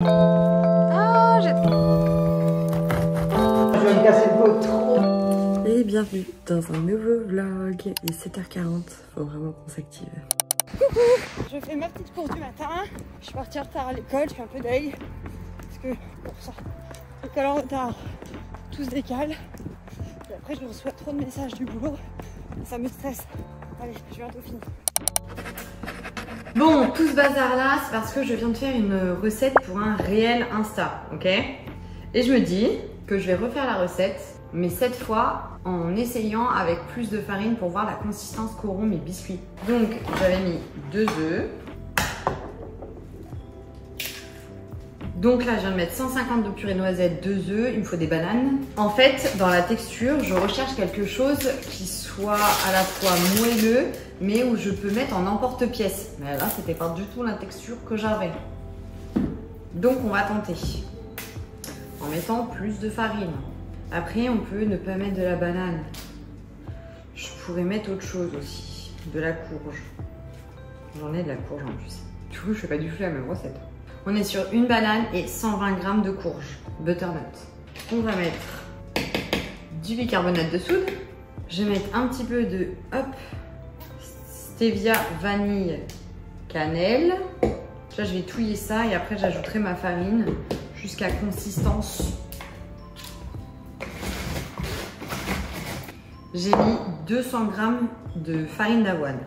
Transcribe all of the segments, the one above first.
Ah, j'ai... Je vais me casser le dos trop. Et bienvenue dans un nouveau vlog. Il est 7h40, faut vraiment qu'on s'active. Coucou, je fais ma petite course du matin. Je suis partie en retard à l'école, je fais un peu d'œil. Parce que pour ça, l'école en retard, tout se décale. Et après je reçois trop de messages du boulot. Ça me stresse. Allez, je viens bientôt finir. Bon, tout ce bazar là, c'est parce que je viens de faire une recette pour un réel Insta, ok? Et je me dis que je vais refaire la recette, mais cette fois en essayant avec plus de farine pour voir la consistance qu'auront mes biscuits. Donc j'avais mis 2 œufs. Donc là je viens de mettre 150 de purée noisette, 2 œufs, il me faut des bananes. En fait dans la texture je recherche quelque chose qui soit à la fois moelleux mais où je peux mettre en emporte-pièce. Mais là c'était pas du tout la texture que j'avais. Donc on va tenter en mettant plus de farine. Après, on peut ne pas mettre de la banane. Je pourrais mettre autre chose aussi. De la courge. J'en ai de la courge en plus. Du coup, je fais pas du tout la même recette. On est sur une banane et 120 g de courge. Butternut. On va mettre du bicarbonate de soude. Je vais mettre un petit peu de stevia, vanille, cannelle. Là, je vais touiller ça et après, j'ajouterai ma farine jusqu'à consistance. J'ai mis 200 g de farine d'avoine.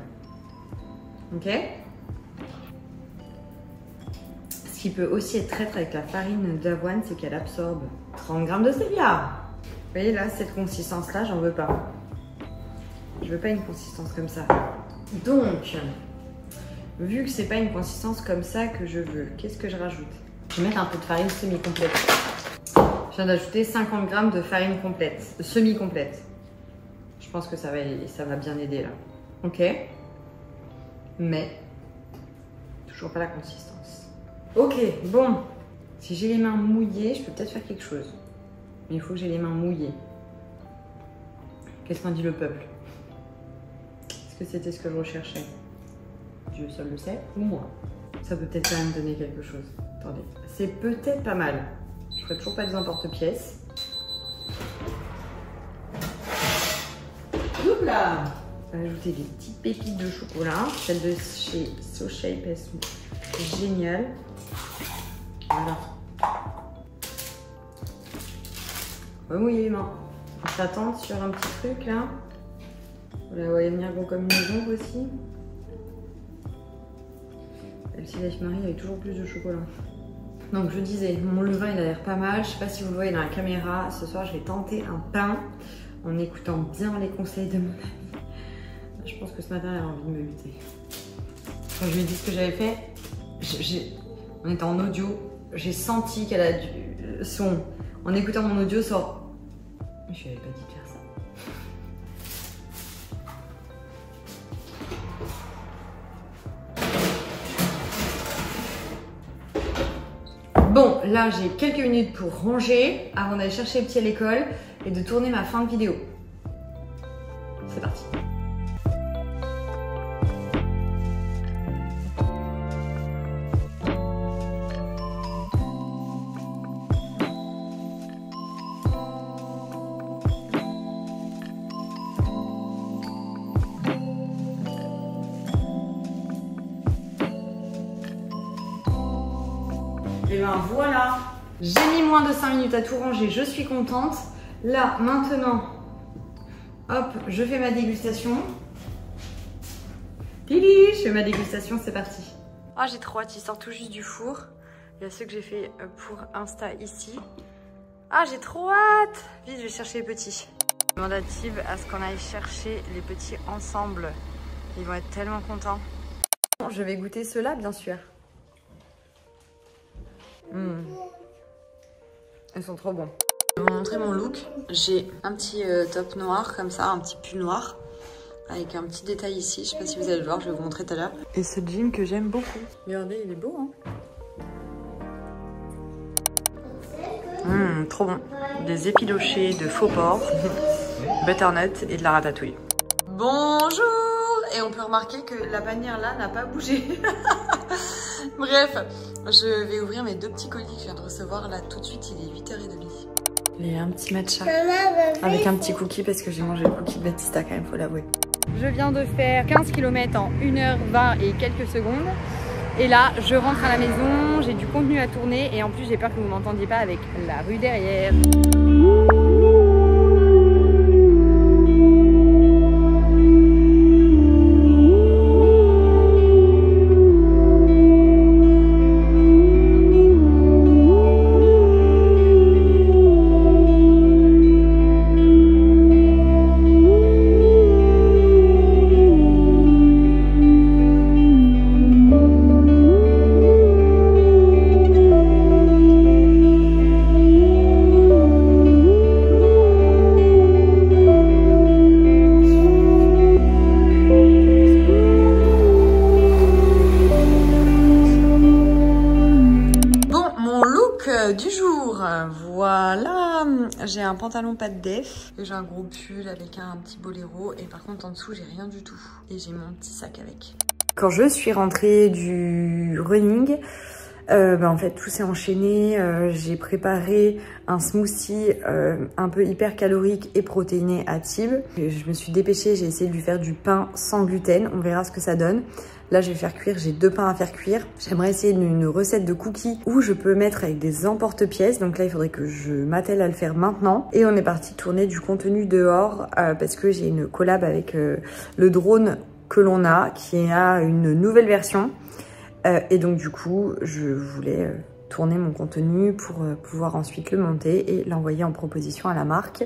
Ok? Ce qui peut aussi être traître avec la farine d'avoine, c'est qu'elle absorbe 30 g de stevia. Vous voyez là, cette consistance-là, j'en veux pas. Je veux pas une consistance comme ça. Donc, vu que c'est pas une consistance comme ça que je veux, qu'est-ce que je rajoute? Je vais mettre un peu de farine semi-complète. Je viens d'ajouter 50 g de farine complète, semi-complète. Je pense que ça va bien aider là. Ok. Mais, toujours pas la consistance. Ok, bon. Si j'ai les mains mouillées, je peux peut-être faire quelque chose. Mais il faut que j'ai les mains mouillées. Qu'est-ce qu'en dit le peuple? Est-ce que c'était ce que je recherchais? Dieu seul le sait, ou moi? Ça peut peut-être quand même donner quelque chose. Attendez. C'est peut-être pas mal. Je ferai toujours pas des emporte-pièces. Là. On va ajouter des petites pépites de chocolat. Celles de chez So Shape, elles sont géniales. Voilà. Remouiller les mains. On s'attend sur un petit truc là. Vous la voyez venir gros comme une maison aussi. Le Life Marie avait toujours plus de chocolat. Donc je disais, mon levain il a l'air pas mal. Je sais pas si vous le voyez dans la caméra. Ce soir je vais tenter un pain en écoutant bien les conseils de mon ami. Je pense que ce matin, elle a envie de me buter. Quand je lui ai dit ce que j'avais fait, on était en audio, j'ai senti qu'elle a du son. En écoutant mon audio, ça... Je lui avais pas dit de faire ça. Bon, là, j'ai quelques minutes pour ranger avant d'aller chercher le petit à l'école et de tourner ma fin de vidéo. C'est parti. Et ben voilà, j'ai mis moins de 5 minutes à tout ranger, je suis contente. Là, maintenant, hop, je fais ma dégustation. Tili, je fais ma dégustation, c'est parti. Ah, j'ai trop hâte, il sort tout juste du four. Il y a ceux que j'ai fait pour Insta ici. Ah, j'ai trop hâte. Vite, je vais chercher les petits. Je demande à Tib à ce qu'on aille chercher les petits ensemble. Ils vont être tellement contents. Je vais goûter ceux-là, bien sûr. Ils sont trop bons. Je vais vous montrer mon look. J'ai un petit top noir comme ça, un petit pull noir avec un petit détail ici. Je sais pas si vous allez le voir, je vais vous montrer tout à l'heure. Et ce jean que j'aime beaucoup. Regardez, il est beau, hein. Trop bon. Des épilochés de faux porc, butternut et de la ratatouille. Bonjour. Et on peut remarquer que la bannière là n'a pas bougé. Bref, je vais ouvrir mes 2 petits colis que je viens de recevoir là tout de suite, il est 8h30. Il y a un petit matcha avec un petit cookie parce que j'ai mangé le cookie de Baptista quand même, faut l'avouer. Je viens de faire 15 km en 1h20 et quelques secondes. Et là, je rentre à la maison, j'ai du contenu à tourner et en plus j'ai peur que vous m'entendiez pas avec la rue derrière. Du jour, voilà, j'ai un pantalon pas de def, j'ai un gros pull avec un petit boléro et par contre en dessous j'ai rien du tout et j'ai mon petit sac avec. Quand je suis rentrée du running, en fait tout s'est enchaîné, j'ai préparé un smoothie un peu hyper calorique et protéiné à Tib. Je me suis dépêchée, j'ai essayé de lui faire du pain sans gluten, on verra ce que ça donne. Là, je vais faire cuire, j'ai 2 pains à faire cuire. J'aimerais essayer une recette de cookies où je peux mettre avec des emporte-pièces. Donc là, il faudrait que je m'attelle à le faire maintenant. Et on est parti tourner du contenu dehors parce que j'ai une collab avec le drone que l'on a, qui a une nouvelle version. Et donc du coup, je voulais tourner mon contenu pour pouvoir ensuite le monter et l'envoyer en proposition à la marque.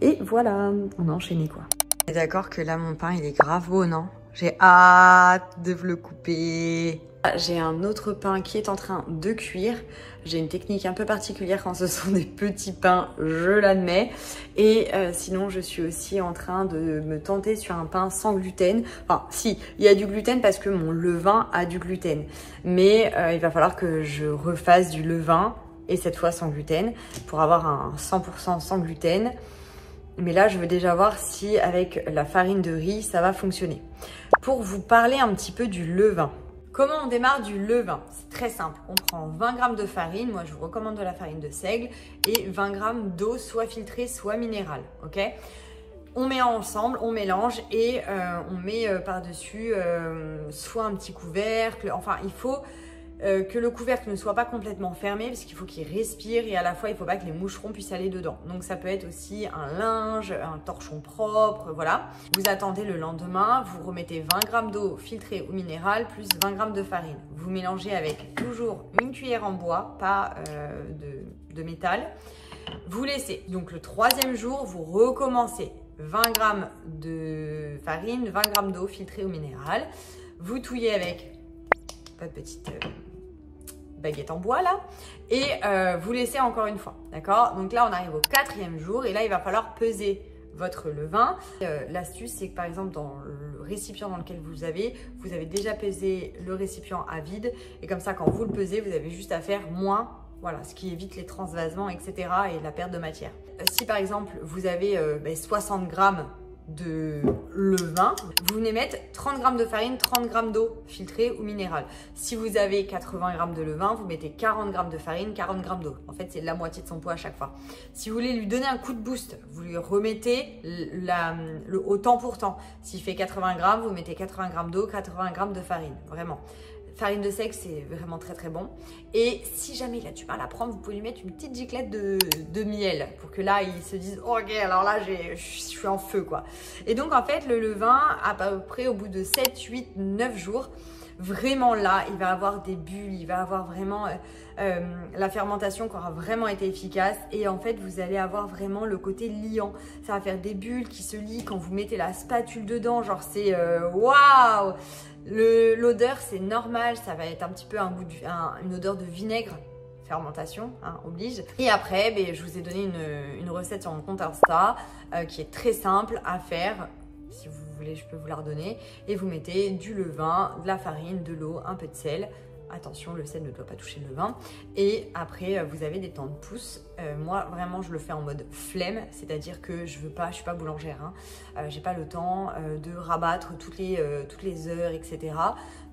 Et voilà, on a enchaîné quoi. Et d'accord que là, mon pain, il est grave beau, non ? J'ai hâte de le couper. J'ai un autre pain qui est en train de cuire. J'ai une technique un peu particulière quand ce sont des petits pains, je l'admets. Et sinon, je suis aussi en train de me tenter sur un pain sans gluten. Enfin, si, il y a du gluten parce que mon levain a du gluten. Mais il va falloir que je refasse du levain, et cette fois sans gluten, pour avoir un 100% sans gluten. Mais là, je veux déjà voir si avec la farine de riz, ça va fonctionner. Pour vous parler un petit peu du levain. Comment on démarre du levain? C'est très simple. On prend 20 g de farine. Moi, je vous recommande de la farine de seigle. Et 20 g d'eau, soit filtrée, soit minérale. Ok? On met ensemble, on mélange et on met par-dessus soit un petit couvercle. Enfin, il faut que le couvercle ne soit pas complètement fermé parce qu'il faut qu'il respire et à la fois il ne faut pas que les moucherons puissent aller dedans. Donc ça peut être aussi un linge, un torchon propre, voilà. Vous attendez le lendemain, vous remettez 20 g d'eau filtrée ou minérale plus 20 g de farine. Vous mélangez avec toujours une cuillère en bois, pas de métal. Vous laissez. Donc le 3e jour, vous recommencez 20 g de farine, 20 g d'eau filtrée ou minérale. Vous touillez avec votre petite baguette en bois là et vous laissez encore une fois, d'accord? Donc là on arrive au 4e jour et là il va falloir peser votre levain. L'astuce c'est que par exemple dans le récipient dans lequel vous avez déjà pesé le récipient à vide et comme ça quand vous le pesez vous avez juste à faire moins, voilà, ce qui évite les transvasements etc. et la perte de matière. Si par exemple vous avez 60 g de levain, vous venez mettre 30 g de farine, 30 g d'eau filtrée ou minérale. Si vous avez 80 g de levain, vous mettez 40 g de farine, 40 g d'eau. En fait, c'est la moitié de son poids à chaque fois. Si vous voulez lui donner un coup de boost, vous lui remettez au temps pour temps. S'il fait 80 g, vous mettez 80 g d'eau, 80 g de farine. Vraiment. Farine de seigle, c'est vraiment très très bon. Et si jamais il a du mal à prendre, vous pouvez lui mettre une petite giclette de miel pour que là, il se dise oh, « Ok, alors là, je suis en feu quoi ». Et donc en fait, le levain, à peu près au bout de 7, 8, 9 jours, vraiment là, il va avoir des bulles, il va avoir vraiment la fermentation qui aura vraiment été efficace. Et en fait, vous allez avoir vraiment le côté liant. Ça va faire des bulles qui se lient quand vous mettez la spatule dedans. Genre c'est waouh! L'odeur, c'est normal, ça va être un petit peu une odeur de vinaigre, fermentation, hein, oblige. Et après, je vous ai donné une recette sur mon compte Insta qui est très simple à faire. Si vous voulez, je peux vous la redonner. Et vous mettez du levain, de la farine, de l'eau, un peu de sel. attention, le sel ne doit pas toucher le vin. Et après, vous avez des temps de pousse. Moi, vraiment, je le fais en mode flemme, c'est-à-dire que je suis pas boulangère, hein. J'ai pas le temps de rabattre toutes les heures, etc.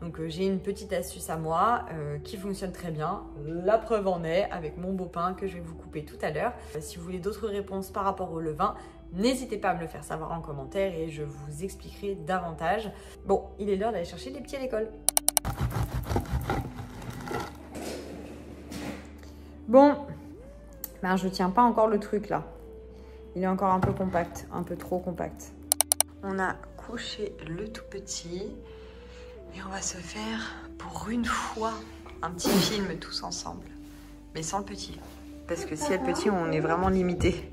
Donc j'ai une petite astuce à moi qui fonctionne très bien. La preuve en est avec mon beau pain que je vais vous couper tout à l'heure. Si vous voulez d'autres réponses par rapport au levain, n'hésitez pas à me le faire savoir en commentaire et je vous expliquerai davantage. Bon, il est l'heure d'aller chercher les petits à l'école. Bon, ben je tiens pas encore le truc là. Il est encore un peu compact, un peu trop compact. On a couché le tout petit et on va se faire pour une fois un petit film tous ensemble. Mais sans le petit. Parce que si y a le petit, on est vraiment limité.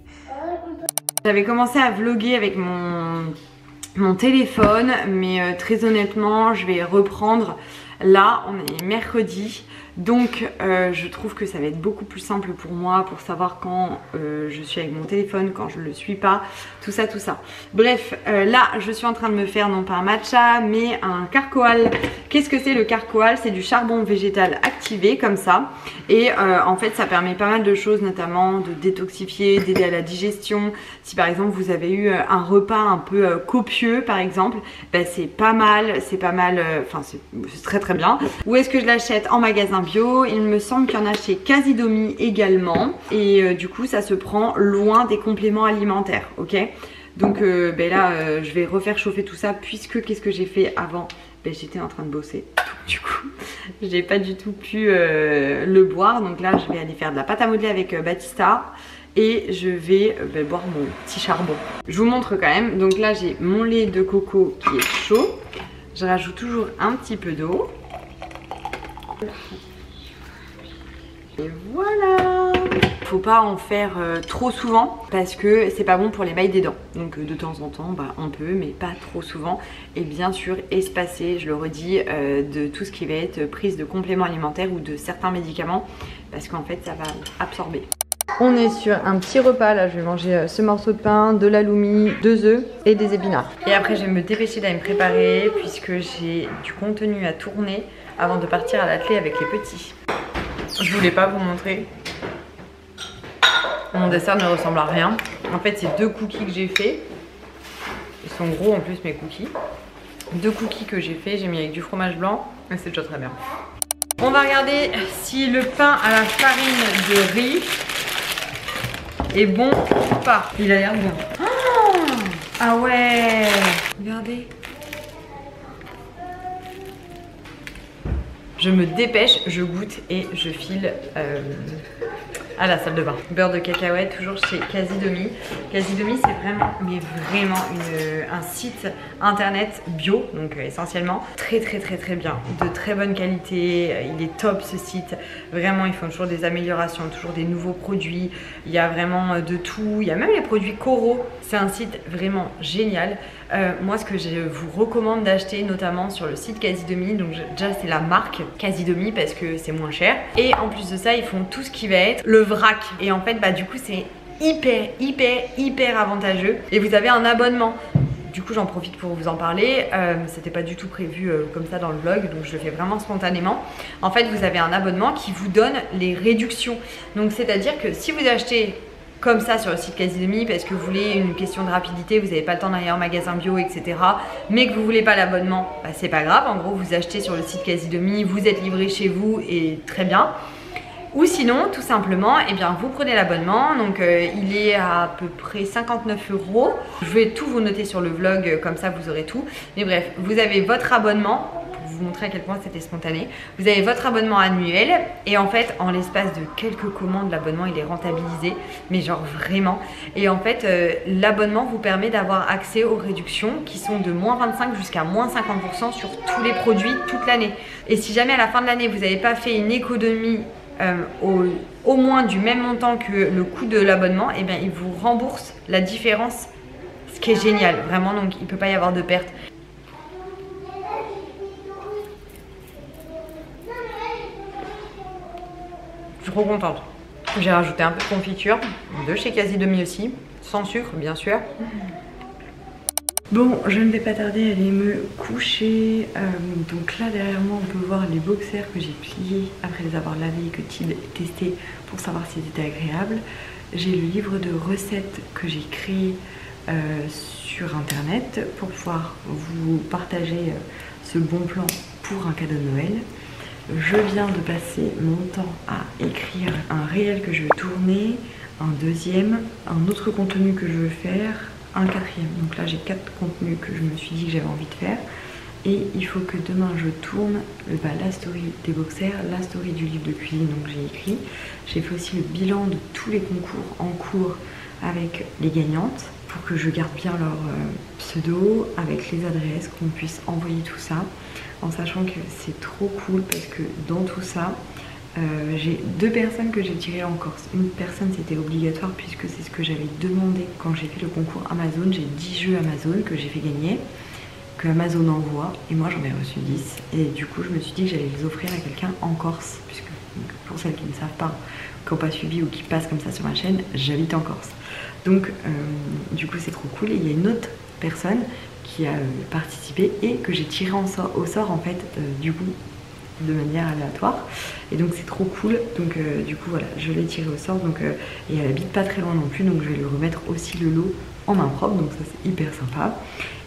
J'avais commencé à vlogger avec mon téléphone, mais très honnêtement, je vais reprendre. Là, on est mercredi, donc je trouve que ça va être beaucoup plus simple pour moi pour savoir quand je suis avec mon téléphone, quand je ne le suis pas, tout ça. Bref, là, je suis en train de me faire non pas un matcha, mais un carcoal. Qu'est-ce que c'est le carcoal? C'est du charbon végétal activé comme ça. Et en fait, ça permet pas mal de choses, notamment de détoxifier, d'aider à la digestion. Si par exemple, vous avez eu un repas un peu copieux, par exemple, ben, c'est pas mal, enfin c'est très bien. Où est-ce que je l'achète? En magasin bio. Il me semble qu'il y en a chez Casidomi également. Et du coup, ça se prend loin des compléments alimentaires, ok? Donc ben là, je vais refaire chauffer tout ça puisque qu'est-ce que j'ai fait avant? Ben, j'étais en train de bosser. Du coup, j'ai pas du tout pu le boire. Donc là, je vais aller faire de la pâte à modeler avec Batista. Et je vais boire mon petit charbon. Je vous montre quand même. Donc là, j'ai mon lait de coco qui est chaud. Je rajoute toujours un petit peu d'eau. Et voilà. Faut pas en faire trop souvent parce que c'est pas bon pour les mailles des dents. Donc de temps en temps, bah, on peut, mais pas trop souvent. Et bien sûr, espacer, je le redis, de tout ce qui va être prise de compléments alimentaires ou de certains médicaments parce qu'en fait, ça va absorber. On est sur un petit repas, là je vais manger ce morceau de pain, de l'aloumi, 2 œufs et des épinards. Et après je vais me dépêcher d'aller me préparer puisque j'ai du contenu à tourner avant de partir à l'atelier avec les petits. Je voulais pas vous montrer. Mon dessert ne ressemble à rien. En fait c'est 2 cookies que j'ai fait. Ils sont gros en plus mes cookies. 2 cookies que j'ai fait, j'ai mis avec du fromage blanc et c'est déjà très bien. On va regarder si le pain à la farine de riz est bon ou pas. Il a l'air bien. Oh, ah ouais. Regardez. Je me dépêche, je goûte et je file à la salle de bain. Beurre de cacahuète, toujours chez Casidomi. Casidomi, c'est vraiment un site internet bio, donc essentiellement très bien, de très bonne qualité. Il est top ce site. Vraiment, ils font toujours des améliorations, toujours des nouveaux produits. Il y a vraiment de tout. Il y a même les produits coraux. C'est un site vraiment génial. Moi, ce que je vous recommande d'acheter, notamment sur le site Casidomi, donc déjà c'est la marque Casidomi parce que c'est moins cher. Et en plus de ça, ils font tout ce qui va être le vrac. Et en fait, bah du coup, c'est hyper avantageux. Et vous avez un abonnement. Du coup, j'en profite pour vous en parler. C'était pas du tout prévu comme ça dans le vlog, donc je le fais vraiment spontanément. En fait, vous avez un abonnement qui vous donne les réductions. Donc, c'est-à-dire que si vous achetez comme ça sur le site Casidomi parce que vous voulez une question de rapidité, vous n'avez pas le temps d'aller en magasin bio, etc. mais que vous voulez pas l'abonnement, bah, c'est pas grave. En gros, vous achetez sur le site Casidomi, vous êtes livré chez vous et très bien. Ou sinon, tout simplement, eh bien, vous prenez l'abonnement. Donc, il est à peu près 59 €. Je vais tout vous noter sur le vlog, comme ça vous aurez tout. Mais bref, vous avez votre abonnement. Vous montrer à quel point c'était spontané. Vous avez votre abonnement annuel et en fait en l'espace de quelques commandes l'abonnement il est rentabilisé, mais genre vraiment. Et en fait l'abonnement vous permet d'avoir accès aux réductions qui sont de -25 jusqu'à -50% sur tous les produits toute l'année. Et si jamais à la fin de l'année vous n'avez pas fait une économie au moins du même montant que le coût de l'abonnement, et bien il vous rembourse la différence, ce qui est génial vraiment. Donc il ne peut pas y avoir de perte. Je suis trop contente. J'ai rajouté un peu de confiture de chez Casidomi aussi, sans sucre bien sûr. Bon, je ne vais pas tarder à aller me coucher. Donc là derrière moi on peut voir les boxers que j'ai pliés après les avoir lavés et que Tid testé pour savoir s'ils étaient agréables. J'ai le livre de recettes que j'ai créé sur internet pour pouvoir vous partager ce bon plan pour un cadeau de Noël. Je viens de passer mon temps à écrire un réel que je veux tourner, un deuxième, un autre contenu que je veux faire, un quatrième. Donc là j'ai 4 contenus que je me suis dit que j'avais envie de faire. Et il faut que demain je tourne la story des boxers, la story du livre de cuisine donc j'ai écrit. J'ai fait aussi le bilan de tous les concours en cours avec les gagnantes pour que je garde bien leur pseudo avec les adresses, qu'on puisse envoyer tout ça. En sachant que c'est trop cool parce que dans tout ça, j'ai 2 personnes que j'ai tirées en Corse. Une personne c'était obligatoire puisque c'est ce que j'avais demandé quand j'ai fait le concours Amazon. J'ai 10 jeux Amazon que j'ai fait gagner, que Amazon envoie, et moi j'en ai reçu 10. Et du coup je me suis dit que j'allais les offrir à quelqu'un en Corse, puisque pour celles qui ne savent pas, qui n'ont pas suivi ou qui passent comme ça sur ma chaîne, j'habite en Corse. Donc du coup c'est trop cool. Et il y a une autre personne qui a participé et que j'ai tiré au sort en fait du coup de manière aléatoire, et donc c'est trop cool. Donc du coup voilà, je l'ai tiré au sort, donc et elle habite pas très loin non plus, donc je vais lui remettre aussi le lot en main propre, donc ça c'est hyper sympa.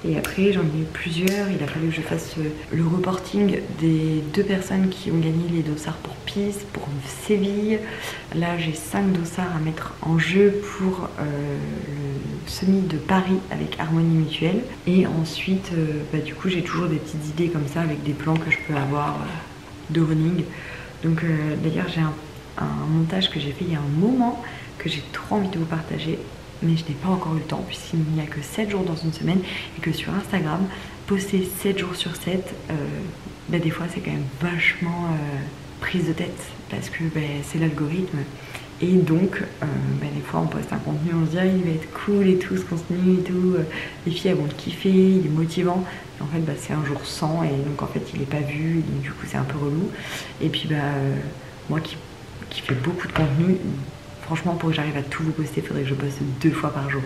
Et après j'en ai eu plusieurs, il a fallu que je fasse le reporting des 2 personnes qui ont gagné les dossards pour Pise, pour Séville. Là j'ai 5 dossards à mettre en jeu pour le semi de Paris avec Harmonie Mutuelle. Et ensuite du coup j'ai toujours des petites idées comme ça avec des plans que je peux avoir de running. Donc d'ailleurs j'ai un montage que j'ai fait il y a un moment que j'ai trop envie de vous partager, mais je n'ai pas encore eu le temps puisqu'il n'y a que 7 jours dans une semaine et que sur Instagram, poster 7 jours sur 7, des fois c'est quand même vachement prise de tête parce que c'est l'algorithme. Et donc des fois on poste un contenu, on se dit ah, il va être cool et tout ce contenu et tout, les filles elles vont le kiffer, il est motivant. Et en fait c'est un jour sans, et donc en fait il est pas vu, et donc du coup c'est un peu relou. Et puis moi qui fais beaucoup de contenu, franchement pour que j'arrive à tout vous poster, il faudrait que je poste 2 fois par jour.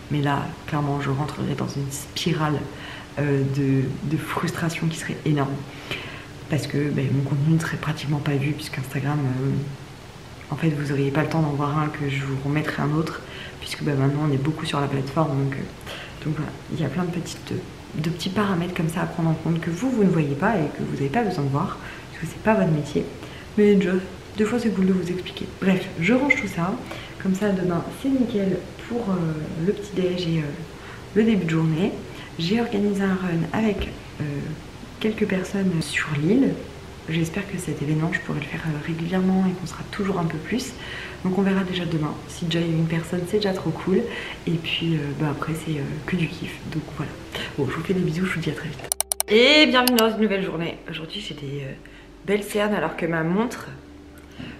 Mais là clairement je rentrerai dans une spirale de frustration qui serait énorme. Parce que mon contenu ne serait pratiquement pas vu, puisqu'Instagram en fait vous n'auriez pas le temps d'en voir un que je vous remettrai un autre, puisque maintenant on est beaucoup sur la plateforme. Donc voilà, il y a plein de petits paramètres comme ça à prendre en compte que vous ne voyez pas et que vous n'avez pas besoin de voir, parce que c'est pas votre métier. Mais déjà, 2 fois c'est cool de vous expliquer. Bref, je range tout ça, comme ça demain c'est nickel pour le petit déj et le début de journée. J'ai organisé un run avec quelques personnes sur l'île. J'espère que cet événement je pourrai le faire régulièrement et qu'on sera toujours un peu plus. Donc on verra déjà demain. Si déjà il y a une personne, c'est déjà trop cool. Et puis après c'est que du kiff. Donc voilà. Bon, je vous fais des bisous, je vous dis à très vite. Et bienvenue dans une nouvelle journée. Aujourd'hui j'ai des belles cernes alors que ma montre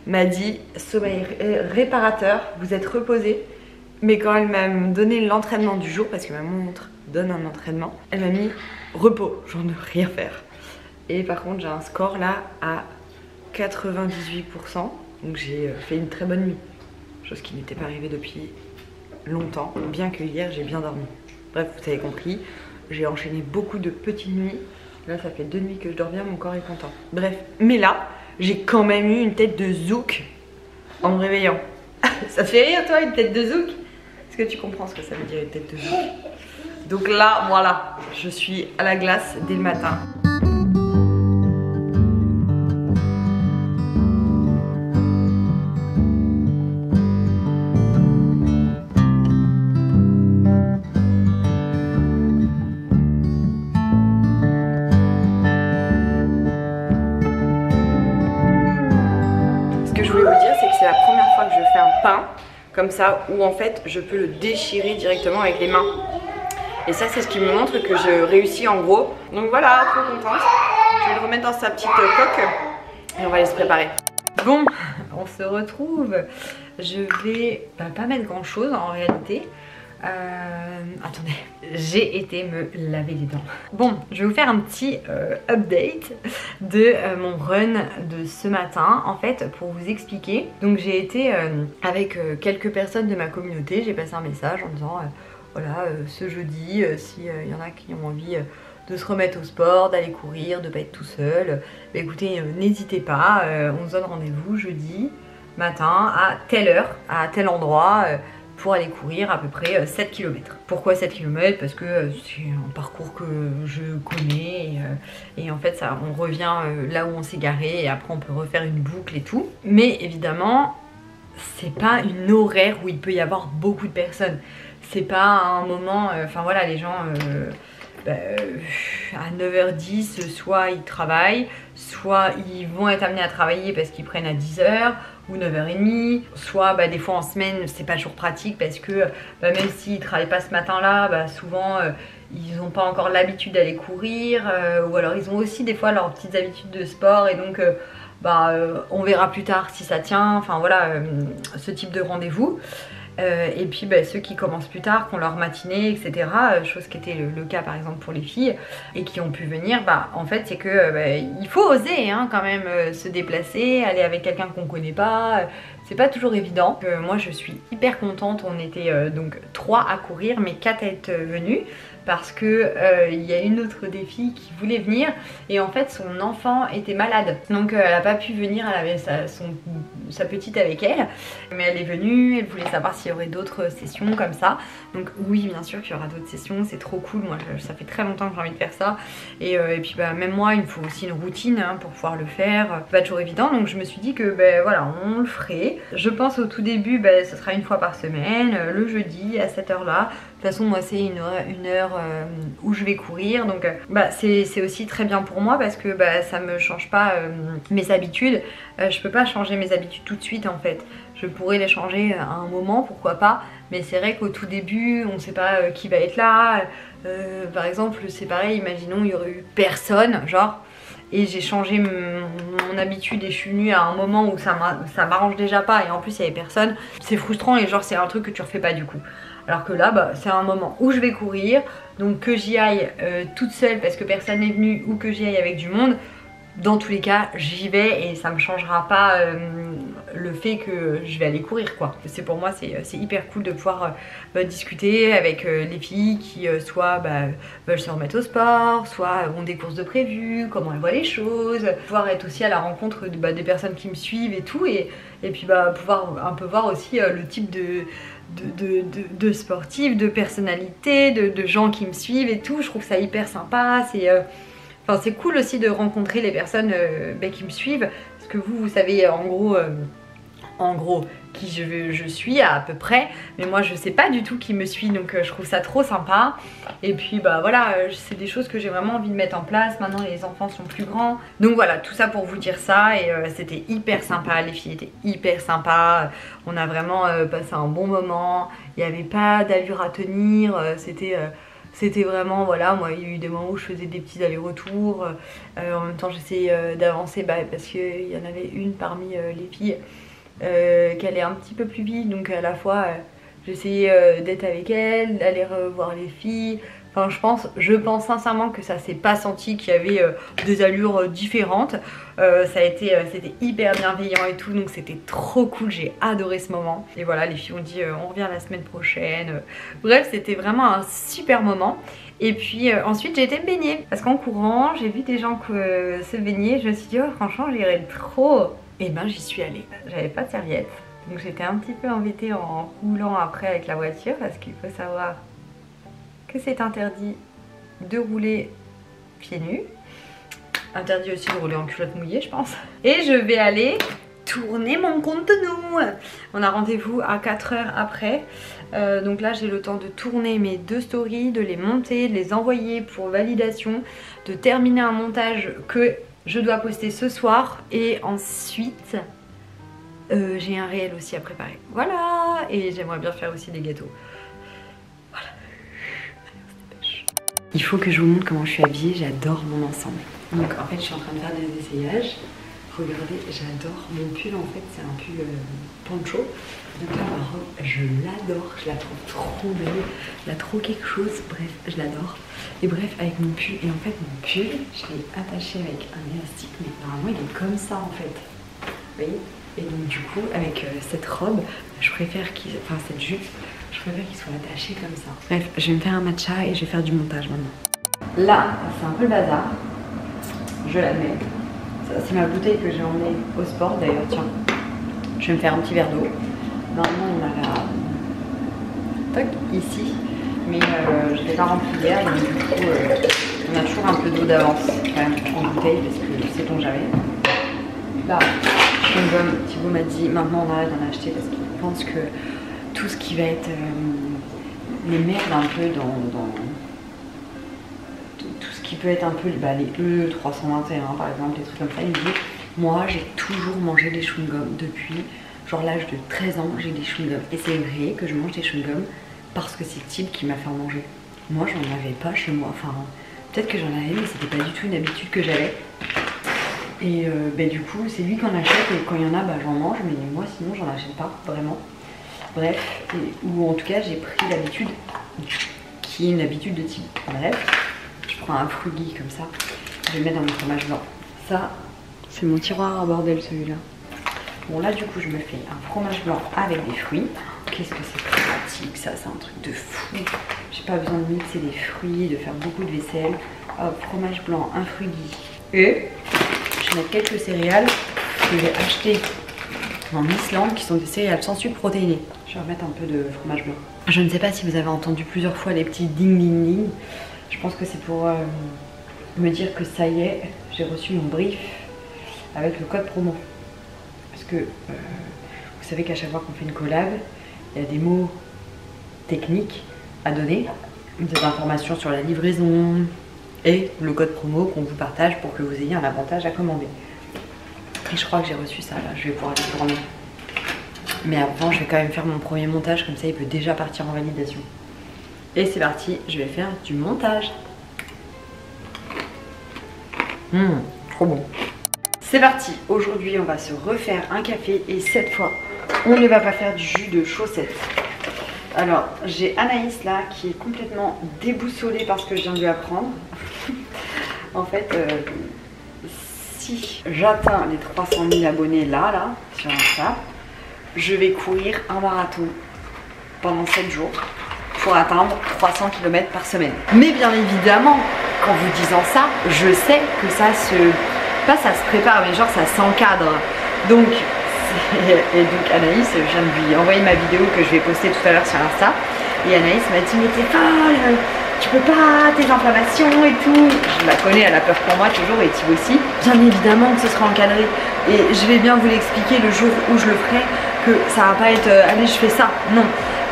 m'a dit sommeil réparateur, vous êtes reposé. Mais quand elle m'a donné l'entraînement du jour, parce que ma montre donne un entraînement, elle m'a mis repos, genre ne rien faire. Et par contre j'ai un score là à 98%, donc j'ai fait une très bonne nuit, chose qui n'était pas arrivée depuis longtemps, bien que hier j'ai bien dormi. Bref, vous avez compris, j'ai enchaîné beaucoup de petites nuits. Là ça fait 2 nuits que je dors bien, mon corps est content. Bref, mais là j'ai quand même eu une tête de zouk en me réveillant. Ça te fait rire toi, une tête de zouk? Est-ce que tu comprends ce que ça veut dire une tête de zouk? Donc là, voilà, je suis à la glace dès le matin. C'est la première fois que je fais un pain comme ça, où en fait je peux le déchirer directement avec les mains. Et ça c'est ce qui me montre que je réussis en gros. Donc voilà, trop contente. Je vais le remettre dans sa petite coque et on va aller se préparer. Bon, on se retrouve. Je vais pas mettre grand chose en réalité. Attendez, j'ai été me laver les dents. Bon, je vais vous faire un petit update de mon run de ce matin. En fait, pour vous expliquer, donc j'ai été avec quelques personnes de ma communauté. J'ai passé un message en disant voilà, ce jeudi, s'il y en a qui ont envie de se remettre au sport, d'aller courir, de ne pas être tout seul, bah écoutez, n'hésitez pas, on se donne rendez-vous jeudi matin à telle heure, à tel endroit, pour aller courir à peu près 7 km. Pourquoi 7 km? Parce que c'est un parcours que je connais et en fait ça, on revient là où on s'est garé et après on peut refaire une boucle et tout. Mais évidemment, c'est pas une horaire où il peut y avoir beaucoup de personnes. C'est pas un moment, enfin voilà, les gens à 9h10, soit ils travaillent, soit ils vont être amenés à travailler parce qu'ils prennent à 10h ou 9h30, soit des fois en semaine c'est pas toujours pratique parce que même s'ils travaillent pas ce matin là, souvent ils n'ont pas encore l'habitude d'aller courir ou alors ils ont aussi des fois leurs petites habitudes de sport et donc on verra plus tard si ça tient, enfin voilà, ce type de rendez-vous. Et puis ceux qui commencent plus tard, qui ont leur matinée, etc. Chose qui était le cas par exemple pour les filles et qui ont pu venir, en fait c'est que il faut oser quand même se déplacer, aller avec quelqu'un qu'on connaît pas. C'est pas toujours évident. Moi je suis hyper contente, on était donc 3 à courir mais 4 à être venus. Parce que il y a une autre des filles qui voulait venir et en fait son enfant était malade donc elle n'a pas pu venir, elle avait sa petite avec elle mais elle est venue, elle voulait savoir s'il y aurait d'autres sessions comme ça, donc oui bien sûr qu'il y aura d'autres sessions, c'est trop cool, moi ça fait très longtemps que j'ai envie de faire ça et puis même moi il me faut aussi une routine pour pouvoir le faire, c'est pas toujours évident donc je me suis dit que voilà on le ferait. Je pense au tout début ce sera une fois par semaine, le jeudi à cette heure là. De toute façon moi c'est une heure où je vais courir donc c'est aussi très bien pour moi parce que ça me change pas mes habitudes. Je peux pas changer mes habitudes tout de suite en fait. Je pourrais les changer à un moment, pourquoi pas, mais c'est vrai qu'au tout début on sait pas qui va être là. Par exemple c'est pareil, imaginons il y aurait eu personne genre et j'ai changé mon habitude et je suis venue à un moment où ça m'arrange déjà pas et en plus il y avait personne, c'est frustrant et genre c'est un truc que tu refais pas du coup. Alors que là c'est un moment où je vais courir, donc que j'y aille toute seule parce que personne n'est venu ou que j'y aille avec du monde, dans tous les cas j'y vais et ça me changera pas le fait que je vais aller courir quoi. C'est pour moi c'est hyper cool de pouvoir discuter avec les filles qui soit veulent se remettre au sport, soit ont des courses de prévues, comment elles voient les choses, pouvoir être aussi à la rencontre de, des personnes qui me suivent et tout et puis pouvoir un peu voir aussi le type de sportifs, de personnalités, de gens qui me suivent et tout. Je trouve ça hyper sympa, c'est cool aussi de rencontrer les personnes qui me suivent parce que vous savez en gros qui je suis à peu près, mais moi je sais pas du tout qui me suit donc je trouve ça trop sympa et puis voilà, c'est des choses que j'ai vraiment envie de mettre en place. Maintenant les enfants sont plus grands donc voilà, tout ça pour vous dire ça et c'était hyper sympa, les filles étaient hyper sympas, on a vraiment passé un bon moment, il n'y avait pas d'allure à tenir, c'était vraiment, voilà, moi il y a eu des moments où je faisais des petits allers-retours, en même temps j'essayais d'avancer parce qu'il y en avait une parmi les filles qui allait un petit peu plus vite, donc à la fois j'essayais d'être avec elle, d'aller revoir les filles. Enfin je pense sincèrement que ça s'est pas senti qu'il y avait des allures différentes. C'était hyper bienveillant et tout, donc c'était trop cool, j'ai adoré ce moment. Et voilà, les filles ont dit on revient la semaine prochaine. Bref, c'était vraiment un super moment. Et puis ensuite j'ai été me baigner parce qu'en courant j'ai vu des gens se baigner, je me suis dit oh franchement j'irais trop. Et j'y suis allée, j'avais pas de serviette. Donc j'étais un petit peu embêtée en roulant après avec la voiture parce qu'il faut savoir que c'est interdit de rouler pieds nus. Interdit aussi de rouler en culotte mouillée je pense. Et je vais aller tourner mon contenu. On a rendez-vous à 4 heures après. Donc là j'ai le temps de tourner mes 2 stories, de les monter, de les envoyer pour validation, de terminer un montage que je dois poster ce soir et ensuite j'ai un réel aussi à préparer. Voilà, et j'aimerais bien faire aussi des gâteaux. Voilà. Allez, on se dépêche. Il faut que je vous montre comment je suis habillée, j'adore mon ensemble. Donc en fait je suis en train de faire des essayages. Regardez, j'adore mon pull, en fait c'est un pull poncho. Donc là ma robe, je l'adore, je la trouve trop belle, elle a trop quelque chose, bref, je l'adore. Et bref, avec mon pull, et en fait mon pull, je l'ai attaché avec un élastique, mais normalement il est comme ça en fait. Vous voyez? Et donc du coup avec cette robe, je préfère qu'il, enfin cette jupe, je préfère qu'il soit attaché comme ça. Bref, je vais me faire un matcha et je vais faire du montage maintenant. Là, c'est un peu le bazar, je l'admets. C'est ma bouteille que j'ai emmenée au sport d'ailleurs, tiens. Je vais me faire un petit verre d'eau. Normalement on a la... Toc, ici. Mais je l'ai pas rempli hier, donc du coup on a toujours un peu d'eau d'avance quand même en bouteille parce que sait-on jamais. Là, chewing-gum, Thibaut m'a dit maintenant on arrête d'en acheter parce qu'il pense que tout ce qui va être les merdes un peu dans tout ce qui peut être un peu les E321 par exemple, des trucs comme ça, il me dit moi j'ai toujours mangé des chewing-gums depuis genre l'âge de 13 ans, j'ai des chewing-gums et c'est vrai que je mange des chewing-gums parce que c'est le type qui m'a fait en manger. Moi j'en avais pas chez moi, enfin peut-être que j'en avais mais c'était pas du tout une habitude que j'avais. Et du coup c'est lui qui en achète et quand il y en a j'en mange, mais moi sinon j'en achète pas vraiment. Bref, ou en tout cas j'ai pris l'habitude qui est une habitude de type. Bref, je prends un frugi comme ça, je vais le mettre dans mon fromage blanc. Ça c'est mon tiroir à bordel celui-là. Bon là du coup je me fais un fromage blanc avec des fruits. Qu'est-ce que c'est pratique ça, c'est un truc de fou. J'ai pas besoin de mixer des fruits, de faire beaucoup de vaisselle. Hop, fromage blanc, un frugi. Et je vais mettre quelques céréales que j'ai achetées en Islande qui sont des céréales sans sucre protéinées. Je vais remettre un peu de fromage blanc. Je ne sais pas si vous avez entendu plusieurs fois les petits ding ding ding. Je pense que c'est pour me dire que ça y est, j'ai reçu mon brief avec le code promo. Parce que vous savez qu'à chaque fois qu'on fait une collab, il y a des mots techniques à donner, des informations sur la livraison et le code promo qu'on vous partage pour que vous ayez un avantage à commander. Et je crois que j'ai reçu ça là, je vais pouvoir le tourner. Mais avant, je vais quand même faire mon premier montage, comme ça il peut déjà partir en validation. Et c'est parti, je vais faire du montage. Trop bon. C'est parti, aujourd'hui on va se refaire un café et cette fois on ne va pas faire du jus de chaussettes. Alors j'ai Anaïs là qui est complètement déboussolée par ce que je viens de lui apprendre. En fait, si j'atteins les 300 000 abonnés là sur Insta, je vais courir un marathon pendant 7 jours pour atteindre 300 km par semaine. Mais bien évidemment, qu'en vous disant ça, je sais que ça se... pas ça se prépare, mais genre ça s'encadre. Donc, et donc Anaïs, je viens de lui envoyer ma vidéo que je vais poster tout à l'heure sur Insta. Et Anaïs m'a dit, mais t'es folle, tu peux pas, tes inflammations et tout. Je la connais, elle a peur pour moi toujours et Thibaut aussi. Bien évidemment que ce sera encadré. Et je vais bien vous l'expliquer le jour où je le ferai, que ça va pas être, allez je fais ça. Non,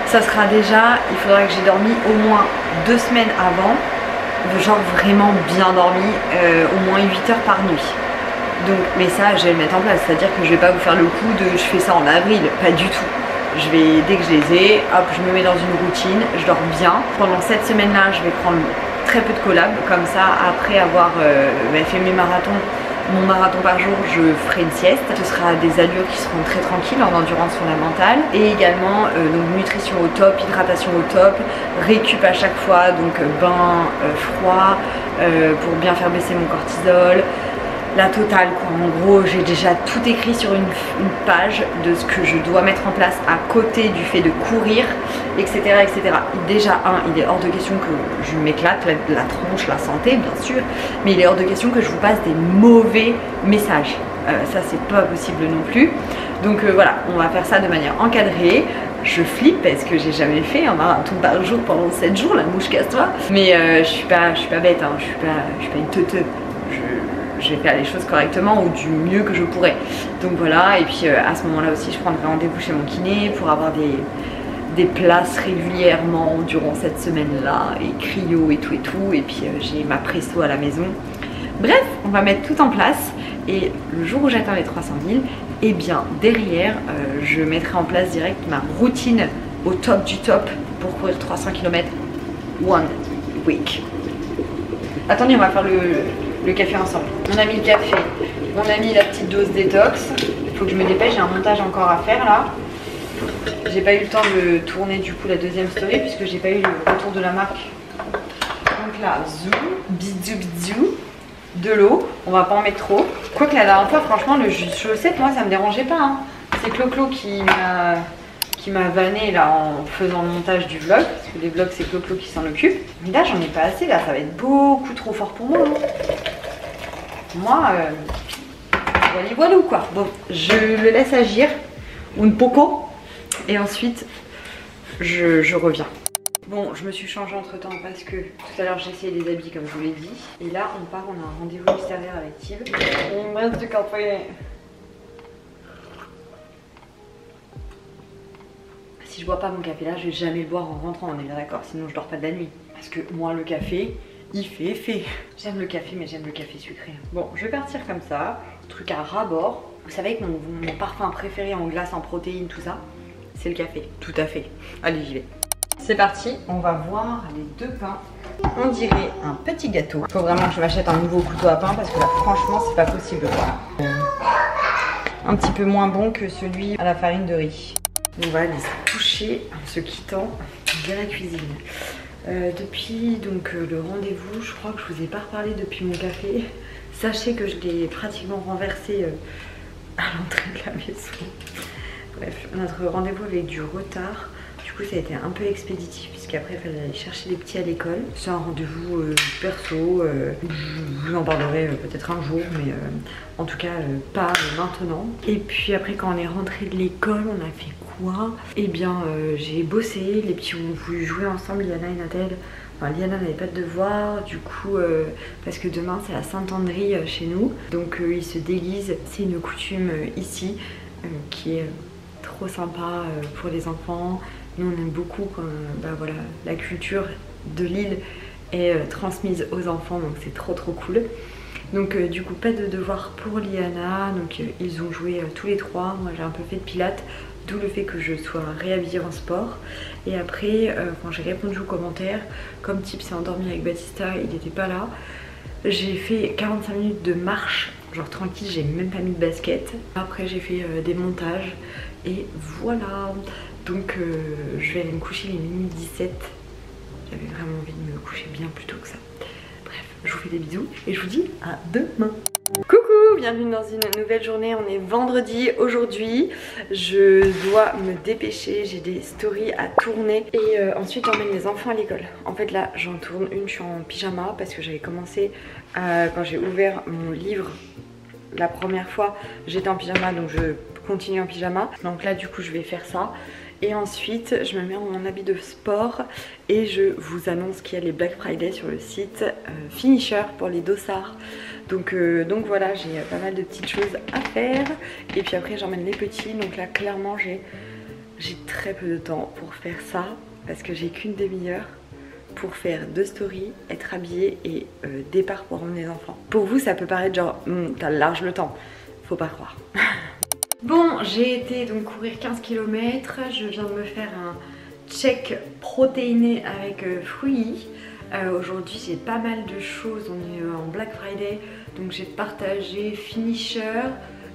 ça sera déjà, il faudra que j'ai dormi au moins 2 semaines avant. Genre vraiment bien dormi, au moins 8 heures par nuit. Donc, mais ça je vais le mettre en place, c'est à dire que je vais pas vous faire le coup de je fais ça en avril, pas du tout. Je vais, dès que je les ai, hop, je me mets dans une routine, je dors bien. Pendant cette semaine là je vais prendre très peu de collabs, comme ça après avoir fait mes marathons, mon marathon par jour, je ferai une sieste. Ce sera des allures qui seront très tranquilles en endurance fondamentale. Et également donc nutrition au top, hydratation au top, récup à chaque fois, donc bain froid pour bien faire baisser mon cortisol. La totale quoi, en gros j'ai déjà tout écrit sur une page de ce que je dois mettre en place à côté du fait de courir, etc. etc. Déjà il est hors de question que je m'éclate la tronche, la santé bien sûr, mais il est hors de question que je vous passe des mauvais messages. Ça c'est pas possible non plus. Donc voilà, on va faire ça de manière encadrée. Je flippe parce que j'ai jamais fait un marathon par jour pendant 7 jours, la mouche casse-toi. Mais je suis pas bête, hein. je suis pas une teuteux. Je vais faire les choses correctement ou du mieux que je pourrais. Donc voilà, et puis à ce moment là aussi je prendrai rendez-vous chez mon kiné pour avoir des places régulièrement durant cette semaine là, et cryo et tout, et puis j'ai ma presto à la maison. Bref, on va mettre tout en place et le jour où j'atteins les 300 000, et bien derrière je mettrai en place direct ma routine au top du top pour courir 300 km one week. Attendez, on va faire le café ensemble. On a mis le café, on a mis la petite dose détox. Il faut que je me dépêche, j'ai un montage encore à faire là. J'ai pas eu le temps de tourner du coup la deuxième story puisque j'ai pas eu le retour de la marque. Donc là, zou, bidou bidou, de l'eau. On va pas en mettre trop. Quoique la dernière fois, franchement, le jus de chaussette, moi ça me dérangeait pas. Hein. C'est Clo-Clo qui m'a vanné là en faisant le montage du vlog, parce que les vlogs c'est Clo-Clo qui s'en occupe. Mais là j'en ai pas assez, là ça va être beaucoup trop fort pour moi. Moi, voilà quoi. Bon, je le laisse agir, un poco, et ensuite je reviens. Bon, je me suis changée entre temps parce que tout à l'heure j'ai essayé les habits comme je vous l'ai dit. Et là on part, on a un rendez-vous extérieur avec Tib. Il me reste du café. Si je bois pas mon café là, je vais jamais le boire en rentrant, on est bien d'accord, sinon je dors pas de la nuit. Parce que moi le café, il fait effet. J'aime le café, mais j'aime le café sucré. Bon, je vais partir comme ça, truc à ras-bord. Vous savez que mon parfum préféré en glace, en protéines, tout ça, c'est le café. Tout à fait. Allez, j'y vais. C'est parti, on va voir les deux pains. On dirait un petit gâteau. Faut vraiment que je m'achète un nouveau couteau à pain parce que là, franchement, c'est pas possible. Voilà. Un petit peu moins bon que celui à la farine de riz. On va aller se coucher en se quittant de la cuisine. Depuis donc le rendez-vous, je crois que je vous ai pas reparlé depuis mon café. Sachez que je l'ai pratiquement renversé à l'entrée de la maison. Bref, notre rendez-vous avait du retard. Du coup, ça a été un peu expéditif puisqu'après il fallait aller chercher les petits à l'école. C'est un rendez-vous perso. Je vous en parlerai peut-être un jour, mais en tout cas pas maintenant. Et puis après, quand on est rentré de l'école, on a fait quoi? Eh bien, j'ai bossé. Les petits ont voulu jouer ensemble, Liana et Nathel. Enfin, Liana n'avait pas de devoir, du coup, parce que demain c'est la Saint-André chez nous. Donc ils se déguisent. C'est une coutume ici qui est trop sympa pour les enfants. Nous on aime beaucoup quand voilà, la culture de l'île est transmise aux enfants, donc c'est trop cool. Donc du coup pas de devoir pour Liana, donc ils ont joué tous les trois. Moi j'ai un peu fait de pilates, d'où le fait que je sois réhabillée en sport. Et après quand j'ai répondu aux commentaires, comme Tip s'est endormi avec Baptista, il n'était pas là, j'ai fait 45 minutes de marche, genre tranquille, j'ai même pas mis de basket. Après j'ai fait des montages et voilà. Donc je vais aller me coucher, il est minuit 17. J'avais vraiment envie de me coucher bien plus tôt que ça. Bref, je vous fais des bisous et je vous dis à demain. Coucou, bienvenue dans une nouvelle journée. On est vendredi aujourd'hui. Je dois me dépêcher, j'ai des stories à tourner. Et ensuite j'emmène les enfants à l'école. En fait là j'en tourne une, je suis en pyjama parce que j'avais commencé quand j'ai ouvert mon livre la première fois. J'étais en pyjama, donc je continue en pyjama. Donc là du coup je vais faire ça. Et ensuite je me mets en mon habit de sport et je vous annonce qu'il y a les Black Friday sur le site Finisher pour les dossards. Donc voilà, j'ai pas mal de petites choses à faire. Et puis après j'emmène les petits. Donc là clairement j'ai très peu de temps pour faire ça parce que j'ai qu'une demi-heure pour faire 2 stories, être habillée et départ pour emmener les enfants. Pour vous ça peut paraître genre t'as large le temps, faut pas croire. Bon, j'ai été donc courir 15 km, je viens de me faire un check protéiné avec fruits. Aujourd'hui j'ai pas mal de choses, on est en Black Friday, donc j'ai partagé Finisher.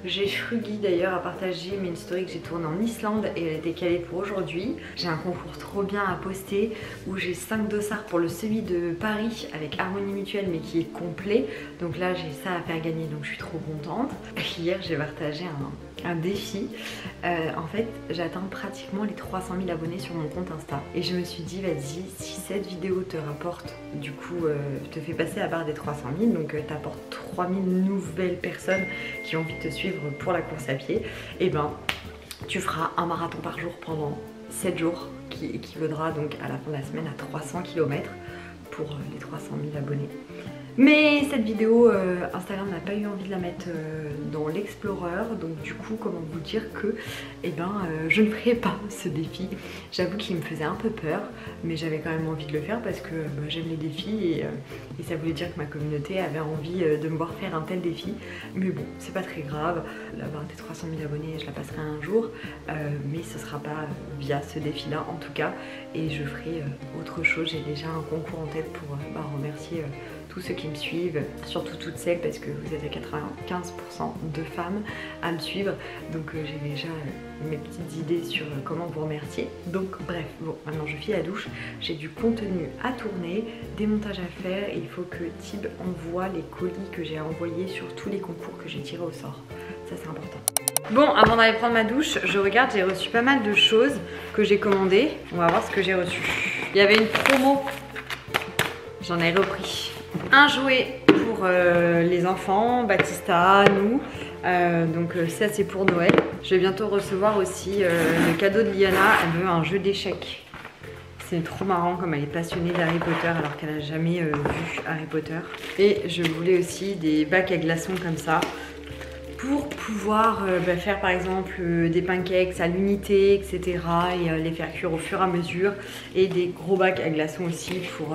J'ai Frugi d'ailleurs à partager, mais une story que j'ai tournée en Islande et elle était calée pour aujourd'hui. J'ai un concours trop bien à poster où j'ai 5 dossards pour le semi de Paris avec Harmonie Mutuelle mais qui est complet. Donc là j'ai ça à faire gagner, donc je suis trop contente. Hier j'ai partagé un défi. En fait j'atteins pratiquement les 300 000 abonnés sur mon compte Insta. Et je me suis dit vas-y, si cette vidéo te rapporte, du coup te fait passer la barre des 300 000, donc t'apportes 3000 nouvelles personnes qui ont envie de te suivre pour la course à pied, et ben tu feras un marathon par jour pendant 7 jours qui équivaudra donc à la fin de la semaine à 300 km pour les 300 000 abonnés. Mais cette vidéo, Instagram n'a pas eu envie de la mettre dans l'Explorer, donc du coup comment vous dire que je ne ferai pas ce défi. J'avoue qu'il me faisait un peu peur, mais j'avais quand même envie de le faire parce que j'aime les défis et ça voulait dire que ma communauté avait envie de me voir faire un tel défi. Mais bon, c'est pas très grave, la barre des 300 000 abonnés je la passerai un jour, mais ce sera pas via ce défi là en tout cas, et je ferai autre chose. J'ai déjà un concours en tête pour remercier tous ceux qui me suivent, surtout toutes celles parce que vous êtes à 95% de femmes à me suivre, donc j'ai déjà mes petites idées sur comment vous remercier. Donc bref, bon, maintenant je file à la douche, j'ai du contenu à tourner, des montages à faire et il faut que Tib envoie les colis que j'ai envoyés sur tous les concours que j'ai tirés au sort. Ça c'est important. Bon, avant d'aller prendre ma douche, je regarde, j'ai reçu pas mal de choses que j'ai commandées. On va voir ce que j'ai reçu. Il y avait une promo, j'en ai repris. Un jouet pour les enfants, Batista, nous. Donc ça c'est pour Noël. Je vais bientôt recevoir aussi le cadeau de Liana. Elle veut un jeu d'échecs. C'est trop marrant comme elle est passionnée d'Harry Potter alors qu'elle n'a jamais vu Harry Potter. Et je voulais aussi des bacs à glaçons comme ça pour pouvoir faire par exemple des pancakes à l'unité, etc. et les faire cuire au fur et à mesure. Et des gros bacs à glaçons aussi pour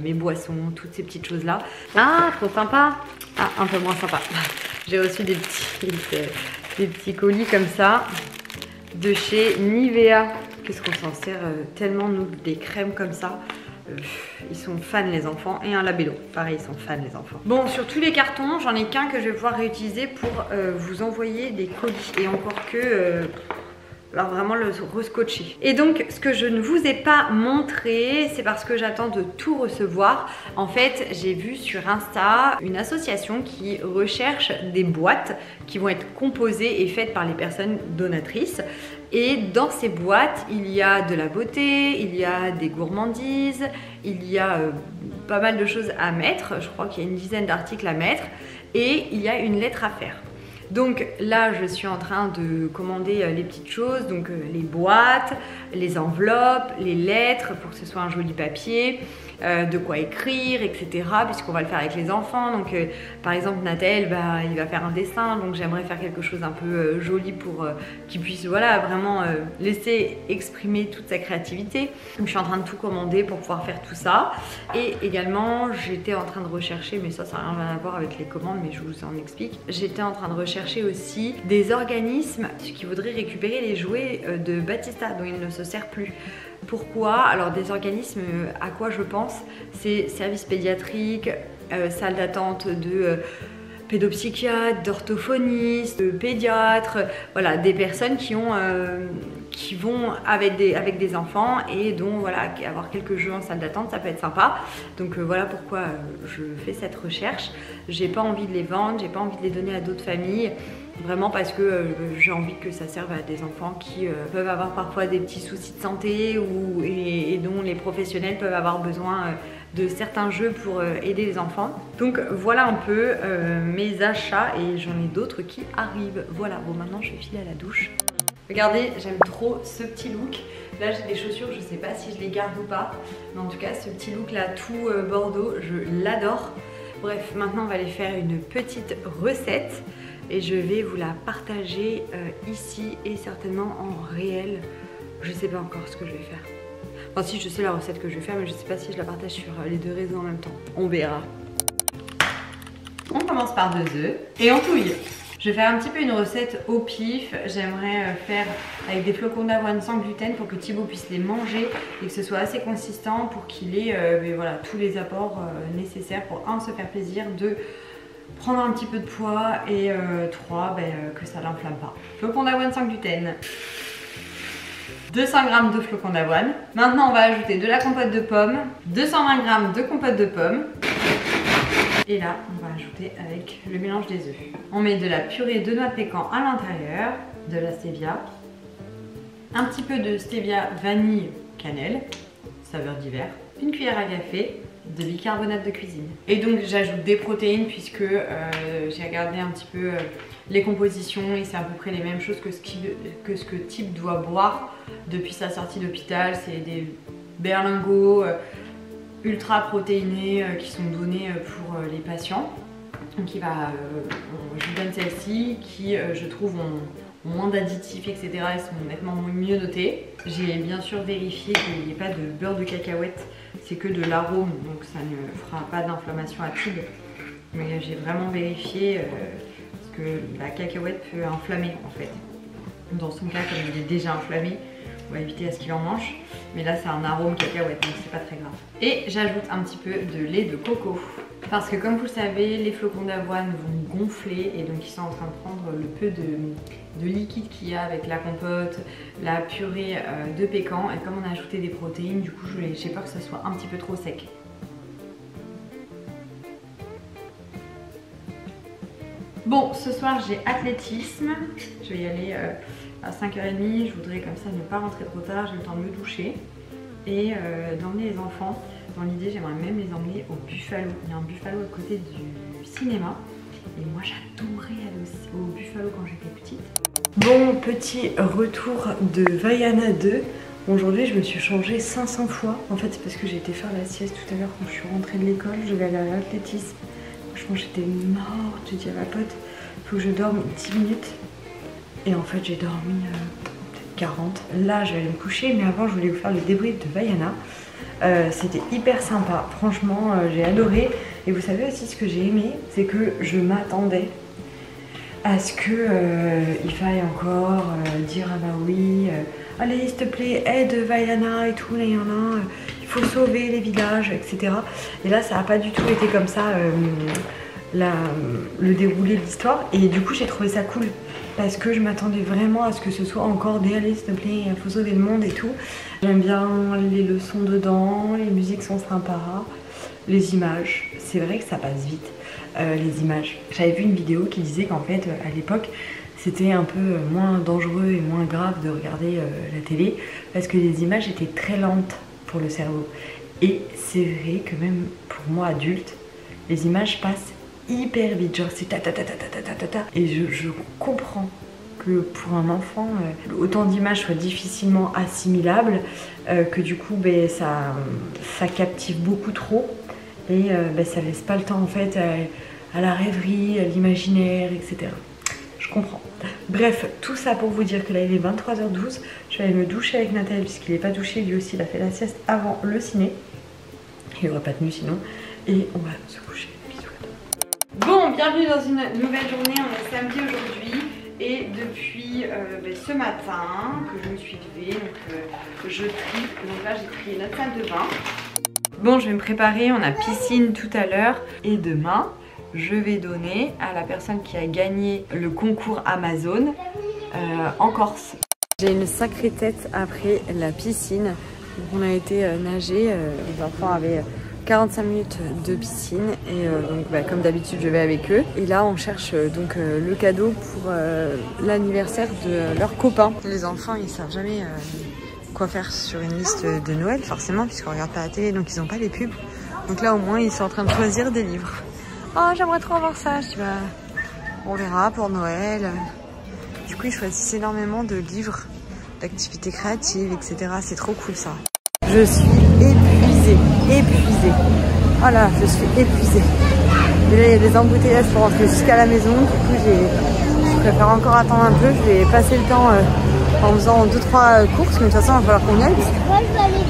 mes boissons, toutes ces petites choses là. Ah, trop sympa. Ah, un peu moins sympa. J'ai reçu des petits colis comme ça de chez Nivea. Qu'est-ce qu'on s'en sert tellement, nous, des crèmes comme ça. Ils sont fans les enfants. Et un labello, pareil, ils sont fans les enfants. Bon, sur tous les cartons, j'en ai qu'un que je vais pouvoir réutiliser pour vous envoyer des colis. Et encore que... alors vraiment le rescotcher. Et donc ce que je ne vous ai pas montré, c'est parce que j'attends de tout recevoir. En fait, j'ai vu sur Insta une association qui recherche des boîtes qui vont être composées et faites par les personnes donatrices. Et dans ces boîtes, il y a de la beauté, il y a des gourmandises, il y a pas mal de choses à mettre. Je crois qu'il y a une dizaine d'articles à mettre. Et il y a une lettre à faire. Donc là, je suis en train de commander les petites choses, donc les boîtes, les enveloppes, les lettres pour que ce soit un joli papier, de quoi écrire, etc. puisqu'on va le faire avec les enfants. Donc par exemple, Nathalie, il va faire un dessin, donc j'aimerais faire quelque chose un peu joli pour qu'il puisse vraiment laisser exprimer toute sa créativité. Donc je suis en train de tout commander pour pouvoir faire tout ça. Et également, j'étais en train de rechercher, mais ça n'a rien à voir avec les commandes, mais je vous en explique. J'étais en train de rechercher aussi des organismes qui voudraient récupérer les jouets de Batista dont il ne se sert plus. Pourquoi? Alors des organismes, à quoi je pense? C'est services pédiatriques, salles d'attente de pédopsychiatres, d'orthophonistes, de pédiatres, voilà, des personnes qui vont avec des enfants et dont avoir quelques jeux en salle d'attente, ça peut être sympa. Donc voilà pourquoi je fais cette recherche. J'ai pas envie de les vendre, j'ai pas envie de les donner à d'autres familles. Vraiment parce que j'ai envie que ça serve à des enfants qui peuvent avoir parfois des petits soucis de santé et dont les professionnels peuvent avoir besoin de certains jeux pour aider les enfants. Donc voilà un peu mes achats et j'en ai d'autres qui arrivent. Voilà, bon maintenant je vais filer à la douche. Regardez, j'aime trop ce petit look. Là j'ai des chaussures, je sais pas si je les garde ou pas. Mais en tout cas ce petit look là tout bordeaux, je l'adore. Bref, maintenant on va aller faire une petite recette. Et je vais vous la partager ici et certainement en réel. Je sais pas encore ce que je vais faire. Enfin si, je sais la recette que je vais faire, mais je sais pas si je la partage sur les deux réseaux en même temps. On verra. On commence par 2 œufs et on touille. Je vais faire un petit peu une recette au pif. J'aimerais faire avec des flocons d'avoine sans gluten pour que Thibaut puisse les manger et que ce soit assez consistant pour qu'il ait tous les apports nécessaires pour 1, se faire plaisir, 2, prendre un petit peu de poids et 3, que ça l'enflamme pas. Flocons d'avoine sans gluten. 200 g de flocons d'avoine. Maintenant on va ajouter de la compote de pommes, 220 g de compote de pommes. Et là on va ajouter avec le mélange des œufs. On met de la purée de noix de pécan à l'intérieur, de la stevia, un petit peu de stevia vanille cannelle, saveur d'hiver, une cuillère à café de bicarbonate de cuisine. Et donc j'ajoute des protéines puisque j'ai regardé un petit peu les compositions et c'est à peu près les mêmes choses que ce que Type doit boire depuis sa sortie d'hôpital. C'est des berlingots ultra protéinés qui sont donnés pour les patients. Donc je vous donne celle-ci qui je trouve ont moins d'additifs, etc. Elles sont nettement mieux notées. J'ai bien sûr vérifié qu'il n'y ait pas de beurre de cacahuète, c'est que de l'arôme, donc ça ne fera pas d'inflammation à Tib. Mais j'ai vraiment vérifié parce que la cacahuète peut inflammer en fait. Dans son cas, comme il est déjà inflammé, on va éviter à ce qu'il en mange. Mais là c'est un arôme cacahuète, donc c'est pas très grave. Et j'ajoute un petit peu de lait de coco. Parce que comme vous le savez, les flocons d'avoine vont gonfler et donc ils sont en train de prendre le peu de liquide qu'il y a avec la compote, la purée de pécan. Et comme on a ajouté des protéines, du coup j'ai peur que ça soit un petit peu trop sec. Bon, ce soir j'ai athlétisme, je vais y aller à 5h30, je voudrais comme ça ne pas rentrer trop tard, j'ai le temps de me doucher et d'emmener les enfants. Dans l'idée, j'aimerais même les emmener au Buffalo. Il y a un Buffalo à côté du cinéma et moi j'adorais aller au Buffalo quand j'étais petite. Bon, petit retour de Vaiana 2. Aujourd'hui, je me suis changée 500 fois. En fait, c'est parce que j'ai été faire la sieste tout à l'heure quand je suis rentrée de l'école. Je vais aller à l'athlétisme. Franchement, j'étais morte. J'ai dit à ma pote, il faut que je dorme 10 minutes. Et en fait, j'ai dormi peut-être 40. Là, je vais aller me coucher, mais avant, je voulais vous faire le débrief de Vaiana. C'était hyper sympa. Franchement, j'ai adoré. Et vous savez aussi ce que j'ai aimé, c'est que je m'attendais à ce que il faille encore dire ah bah oui, allez s'il te plaît aide Vaiana et tout, là il y en a, il faut sauver les villages, etc. Et là ça n'a pas du tout été comme ça le déroulé de l'histoire, et du coup j'ai trouvé ça cool parce que je m'attendais vraiment à ce que ce soit encore des allez s'il te plaît, il faut sauver le monde et tout. J'aime bien les leçons dedans, les musiques sont sympas, les images, c'est vrai que ça passe vite. Les images. J'avais vu une vidéo qui disait qu'en fait à l'époque c'était un peu moins dangereux et moins grave de regarder la télé parce que les images étaient très lentes pour le cerveau. Et c'est vrai que même pour moi adulte, les images passent hyper vite, genre c'est ta ta ta ta ta ta ta ta. Et je comprends que pour un enfant, autant d'images soient difficilement assimilables, que du coup ça captive beaucoup trop. Et ça laisse pas le temps en fait à la rêverie, à l'imaginaire, etc. Je comprends. Bref, tout ça pour vous dire que là il est 23h12. Je vais aller me doucher avec Nathalie puisqu'il n'est pas douché. Lui aussi il a fait la sieste avant le ciné. Il n'aurait pas tenu sinon. Et on va se coucher. Bisous. Bon, bienvenue dans une nouvelle journée. On est samedi aujourd'hui. Et depuis ce matin que je me suis levée, donc je trie. Donc là j'ai trié notre salle de bain. Bon, je vais me préparer, on a piscine tout à l'heure et demain, je vais donner à la personne qui a gagné le concours Amazon en Corse. J'ai une sacrée tête après la piscine. Donc on a été nager, les enfants avaient 45 minutes de piscine et donc comme d'habitude je vais avec eux. Et là on cherche donc le cadeau pour l'anniversaire de leurs copains. Les enfants ils savent jamais quoi faire sur une liste de Noël forcément puisqu'on regarde pas la télé, donc ils n'ont pas les pubs. Donc là au moins ils sont en train de choisir des livres. Oh j'aimerais trop avoir ça. Je dis bah on verra pour Noël. Du coup ils choisissent énormément de livres, d'activités créatives, etc. C'est trop cool ça. Je suis épuisée. Oh là je suis épuisée. Et là il y a des embouteillages pour rentrer jusqu'à la maison. Du coup je préfère encore attendre un peu. Je vais passer le temps en faisant 2-3 courses, mais de toute façon il va falloir qu'on y aille.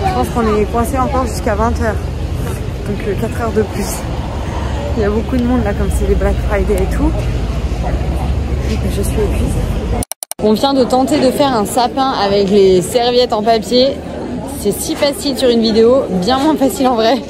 Je pense qu'on est coincé encore jusqu'à 20h, donc 4 heures de plus. Il y a beaucoup de monde là comme c'est les Black Friday et tout. Je suis épuisée. On vient de tenter de faire un sapin avec les serviettes en papier. C'est si facile sur une vidéo, bien moins facile en vrai.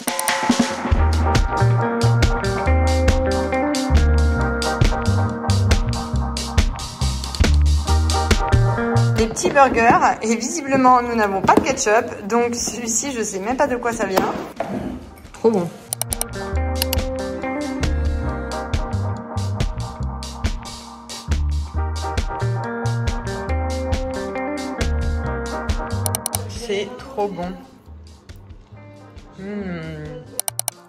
Des petits burgers et visiblement nous n'avons pas de ketchup, donc celui-ci je sais même pas de quoi ça vient. Trop bon. C'est trop bon.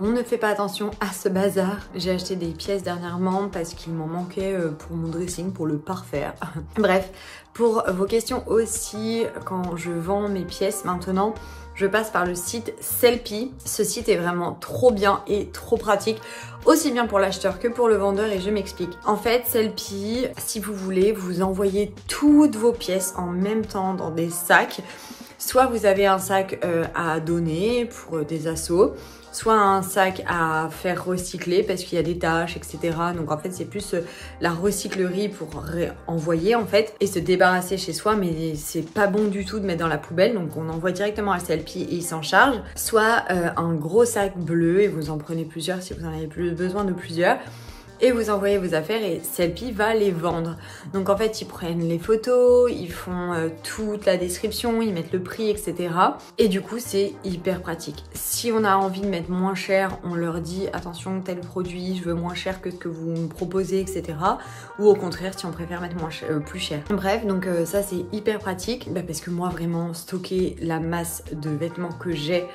On ne fait pas attention à ce bazar. J'ai acheté des pièces dernièrement parce qu'il m'en manquait pour mon dressing, pour le parfaire. Bref, pour vos questions aussi, quand je vends mes pièces maintenant, je passe par le site Sellpy. Ce site est vraiment trop bien et trop pratique, aussi bien pour l'acheteur que pour le vendeur, et je m'explique. En fait, Sellpy, si vous voulez, vous envoyez toutes vos pièces en même temps dans des sacs. Soit vous avez un sac à donner pour des assos, soit un sac à faire recycler parce qu'il y a des tâches, etc. Donc en fait c'est plus la recyclerie pour envoyer en fait et se débarrasser chez soi, mais c'est pas bon du tout de mettre dans la poubelle, donc on envoie directement à Sellpy et il s'en charge. Soit un gros sac bleu et vous en prenez plusieurs si vous en avez besoin de plusieurs. et vous envoyez vos affaires et Sellpy va les vendre. Donc en fait ils prennent les photos, ils font toute la description, ils mettent le prix, etc. Et du coup c'est hyper pratique. Si on a envie de mettre moins cher, on leur dit attention tel produit, je veux moins cher que ce que vous me proposez, etc. Ou au contraire si on préfère mettre plus cher. Bref, donc ça c'est hyper pratique parce que moi vraiment stocker la masse de vêtements que j'ai,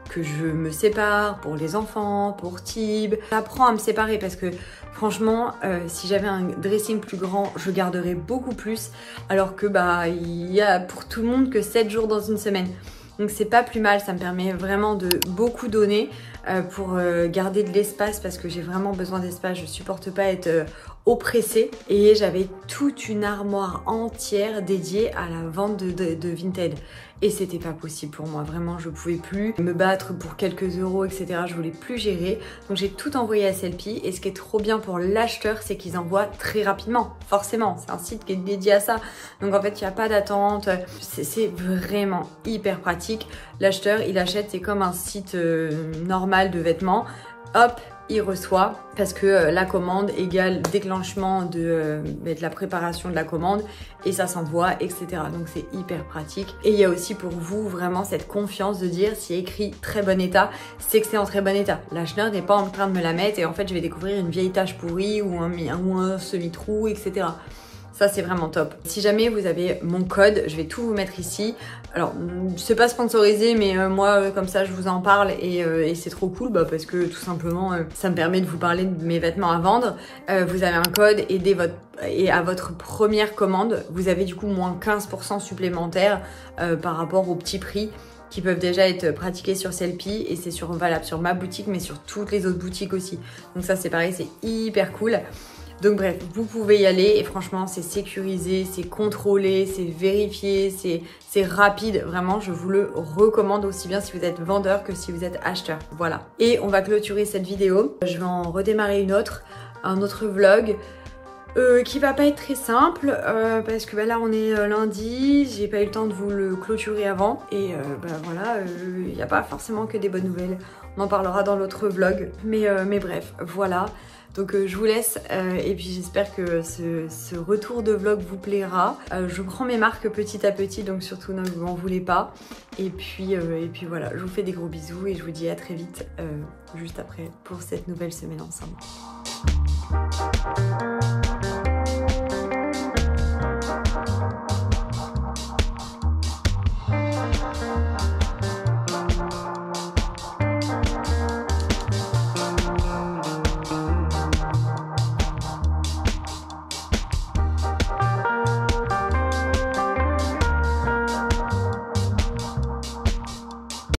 que je me sépare pour les enfants, pour Tib. J'apprends à me séparer parce que franchement, si j'avais un dressing plus grand, je garderais beaucoup plus. Alors que il y a pour tout le monde que 7 jours dans une semaine. Donc c'est pas plus mal, ça me permet vraiment de beaucoup donner pour garder de l'espace parce que j'ai vraiment besoin d'espace. Je supporte pas être oppressée. Et j'avais toute une armoire entière dédiée à la vente de Vinted. Et c'était pas possible pour moi, vraiment je pouvais plus me battre pour quelques euros, etc. Je voulais plus gérer. Donc j'ai tout envoyé à Sellpy et ce qui est trop bien pour l'acheteur, c'est qu'ils envoient très rapidement. Forcément, c'est un site qui est dédié à ça. Donc en fait, il n'y a pas d'attente. C'est vraiment hyper pratique. L'acheteur, il achète, c'est comme un site normal de vêtements. Hop, il reçoit parce que la commande égale déclenchement de la préparation de la commande et ça s'envoie, etc. Donc c'est hyper pratique. Et il y a aussi pour vous vraiment cette confiance de dire s'il y a écrit très bon état, c'est que c'est en très bon état. L'acheteur n'est pas en train de me la mettre et en fait je vais découvrir une vieille tache pourrie ou un semi-trou, etc. Ça c'est vraiment top. Si jamais vous avez mon code, je vais tout vous mettre ici. Alors c'est pas sponsorisé mais moi comme ça je vous en parle et c'est trop cool parce que tout simplement ça me permet de vous parler de mes vêtements à vendre. Vous avez un code et à votre première commande vous avez du coup moins 15% supplémentaire par rapport au petit prix qui peuvent déjà être pratiqués sur Sellpy et c'est valable sur ma boutique mais sur toutes les autres boutiques aussi. Donc ça c'est pareil, c'est hyper cool. Donc bref, vous pouvez y aller et franchement c'est sécurisé, c'est contrôlé, c'est vérifié, c'est rapide. Vraiment, je vous le recommande aussi bien si vous êtes vendeur que si vous êtes acheteur. Voilà. Et on va clôturer cette vidéo. Je vais en redémarrer un autre vlog qui va pas être très simple parce que là on est lundi, j'ai pas eu le temps de vous le clôturer avant et voilà, il n'y a pas forcément que des bonnes nouvelles. On en parlera dans l'autre vlog. Mais bref, voilà. Donc je vous laisse et puis j'espère que ce retour de vlog vous plaira. Je prends mes marques petit à petit, donc surtout ne m'en voulez pas. Et puis voilà, je vous fais des gros bisous et je vous dis à très vite juste après pour cette nouvelle semaine ensemble.